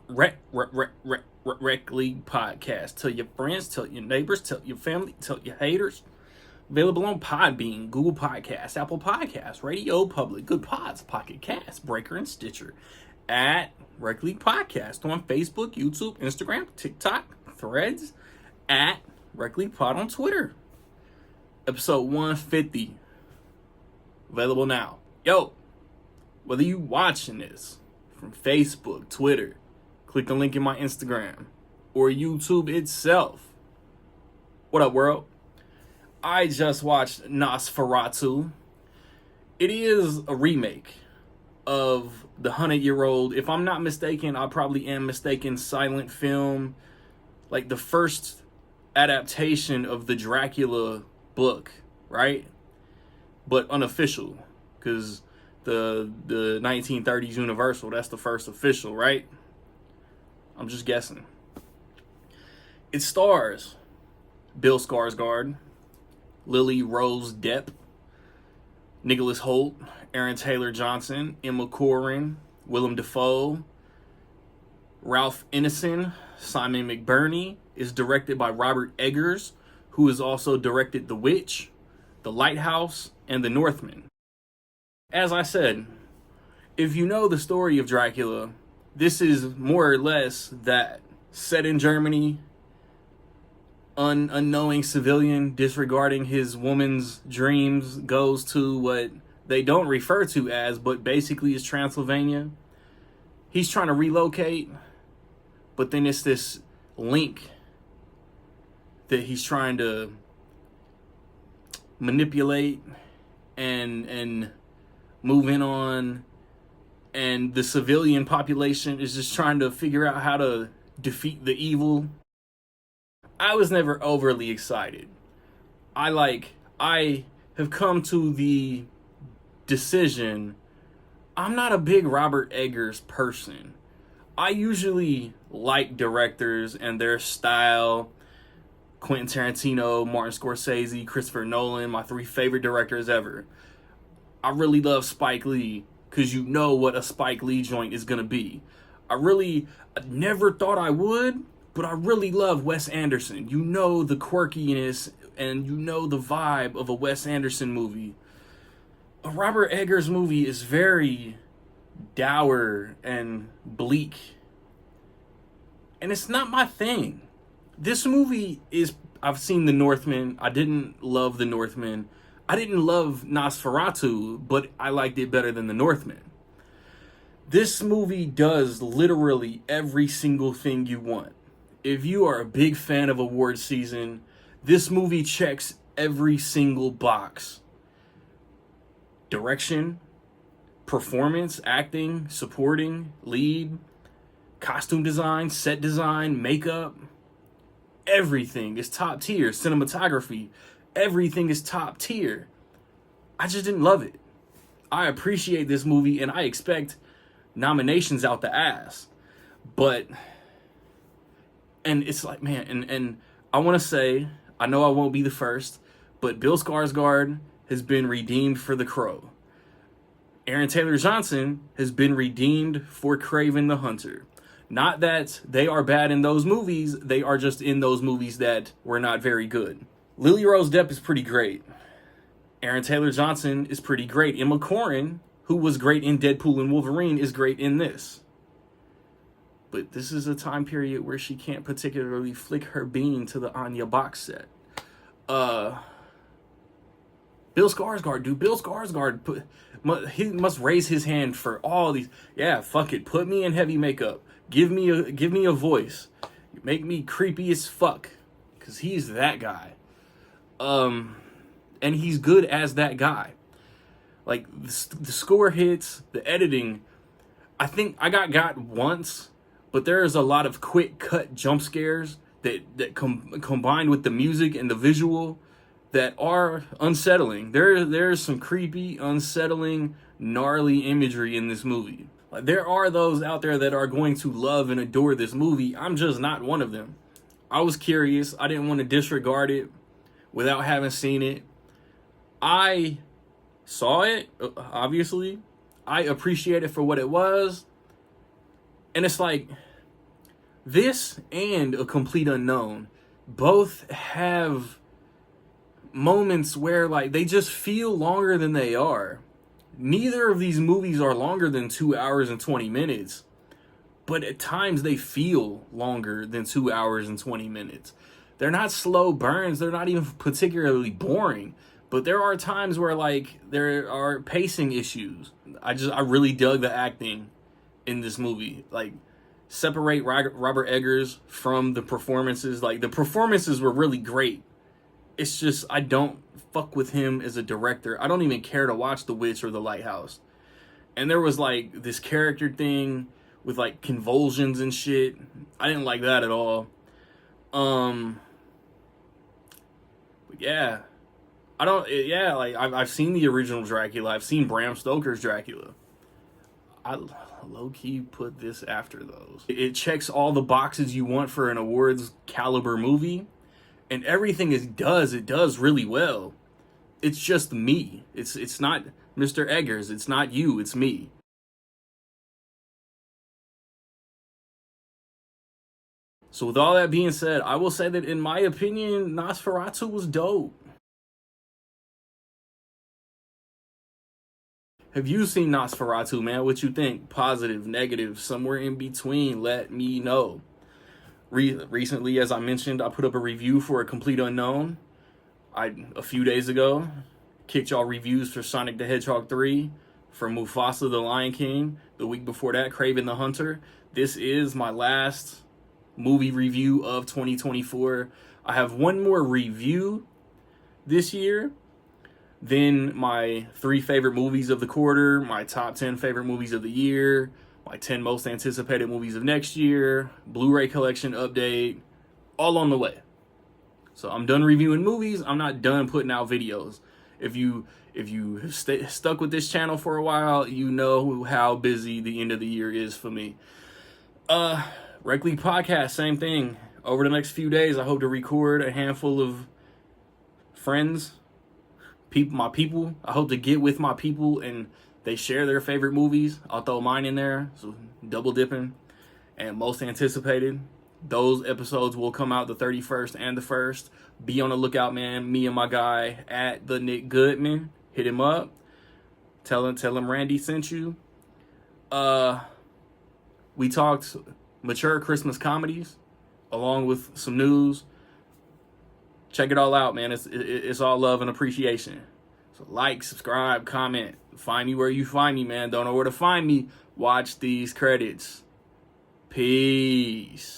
Rec League Podcast. Tell your friends, tell your neighbors, tell your family, tell your haters. Available on Podbean, Google Podcasts, Apple Podcasts, Radio Public, Good Pods, Pocket Cast, Breaker, and Stitcher. At Rec League Podcast on Facebook, YouTube, Instagram, TikTok, Threads. At Rec League Pod on Twitter. Episode 150. Available now. Yo, whether you watching this from Facebook, Twitter, click the link in my Instagram, or YouTube itself. What up, world? I just watched Nosferatu. It is a remake of the 100-year-old, if I'm not mistaken, I probably am mistaken, silent film. Like the first adaptation of the Dracula book, right? But unofficial, because the 1930s Universal, that's the first official, right? I'm just guessing. It stars Bill Skarsgård, Lily Rose Depp, Nicholas Hoult, Aaron Taylor Johnson, Emma Corrin, Willem Dafoe, Ralph Ineson, Simon McBurney. Is directed by Robert Eggers, who has also directed The Witch, The Lighthouse, and The Northman. As I said, if you know the story of Dracula, this is more or less that. Set in Germany, unknowing civilian disregarding his woman's dreams goes to what they don't refer to as, but basically is Transylvania. He's trying to relocate, but then it's this link that he's trying to manipulate and move in on, and the civilian population is just trying to figure out how to defeat the evil. I was never overly excited. I have come to the decision, I'm not a big Robert Eggers person. I usually like directors and their style. Quentin Tarantino, Martin Scorsese, Christopher Nolan, my 3 favorite directors ever. I really love Spike Lee, because you know what a Spike Lee joint is going to be. I never thought I would, but I really love Wes Anderson. You know the quirkiness and you know the vibe of a Wes Anderson movie. A Robert Eggers movie is very dour and bleak. And it's not my thing. This movie is... I've seen The Northman. I didn't love The Northman. I didn't love Nosferatu, but I liked it better than The Northman. This movie does literally every single thing you want. If you are a big fan of award season, this movie checks every single box. Direction, performance, acting, supporting, lead, costume design, set design, makeup. Everything is top tier. Cinematography, everything is top tier. I just didn't love it. I appreciate this movie and I expect nominations out the ass. And it's like, man, and I want to say, I know I won't be the first, but Bill Skarsgård has been redeemed for The Crow. Aaron Taylor Johnson has been redeemed for Kraven the Hunter. Not that they are bad in those movies, they are just in those movies that were not very good. Lily Rose Depp is pretty great. Aaron Taylor Johnson is pretty great. Emma Corrin, who was great in Deadpool and Wolverine, is great in this. But this is a time period where she can't particularly flick her bean to the Anya box set. Bill Skarsgård, dude. Bill Skarsgård, he must raise his hand for all these. Yeah, fuck it. Put me in heavy makeup. Give me a voice. Make me creepy as fuck. Because he's that guy. And he's good as that guy. Like, the score hits, the editing. I think I got once, but there's a lot of quick cut jump scares that combined with the music and the visual that are unsettling. There's some creepy, unsettling, gnarly imagery in this movie. Like, there are those out there that are going to love and adore this movie. I'm just not one of them. I was curious. I didn't want to disregard it without having seen it. I saw it, obviously. I appreciate it for what it was. And it's like, This and A Complete Unknown both have moments where like they just feel longer than they are. Neither of these movies are longer than 2 hours and 20 minutes, but at times they feel longer than 2 hours and 20 minutes. They're not slow burns, they're not even particularly boring, but there are times where like there are pacing issues. I really dug the acting in this movie. Like, separate Robert Eggers from the performances. Like, the performances were really great. It's just I don't fuck with him as a director. I don't even care to watch The Witch or The Lighthouse. And there was like this character thing with like convulsions and shit. I didn't like that at all. But yeah. Like I've seen the original Dracula. I've seen Bram Stoker's Dracula. I low-key put this after those. It checks all the boxes you want for an awards caliber movie, and everything it does really well. It's just me. It's not Mr. Eggers. It's not you. It's me. So with all that being said, I will say that in my opinion, Nosferatu was dope. Have you seen Nosferatu, man? What you think? Positive, negative, somewhere in between? Let me know. Recently, as I mentioned, I put up a review for A Complete Unknown. A few days ago, kicked y'all reviews for Sonic the Hedgehog 3, for Mufasa the Lion King. The week before that, Kraven the Hunter. This is my last movie review of 2024. I have one more review this year. Then my 3 favorite movies of the quarter, my top 10 favorite movies of the year, my 10 most anticipated movies of next year, Blu-ray collection update, all on the way. So I'm done reviewing movies. I'm not done putting out videos. If you have stuck with this channel for a while, you know how busy the end of the year is for me. Rec League Podcast, same thing. Over the next few days, I hope to record a handful of friends, my people. I hope to get with my people and they share their favorite movies. I'll throw mine in there, so double dipping. And most anticipated, those episodes will come out the 31st and the 1st. Be on the lookout, man. Me and my guy at the Nick Goodman. Hit him up. Tell him Randy sent you. We talked mature Christmas comedies along with some news. Check it all out, man. It's all love and appreciation. So like, subscribe, comment. Find me where you find me, man. Don't know where to find me. Watch these credits. Peace.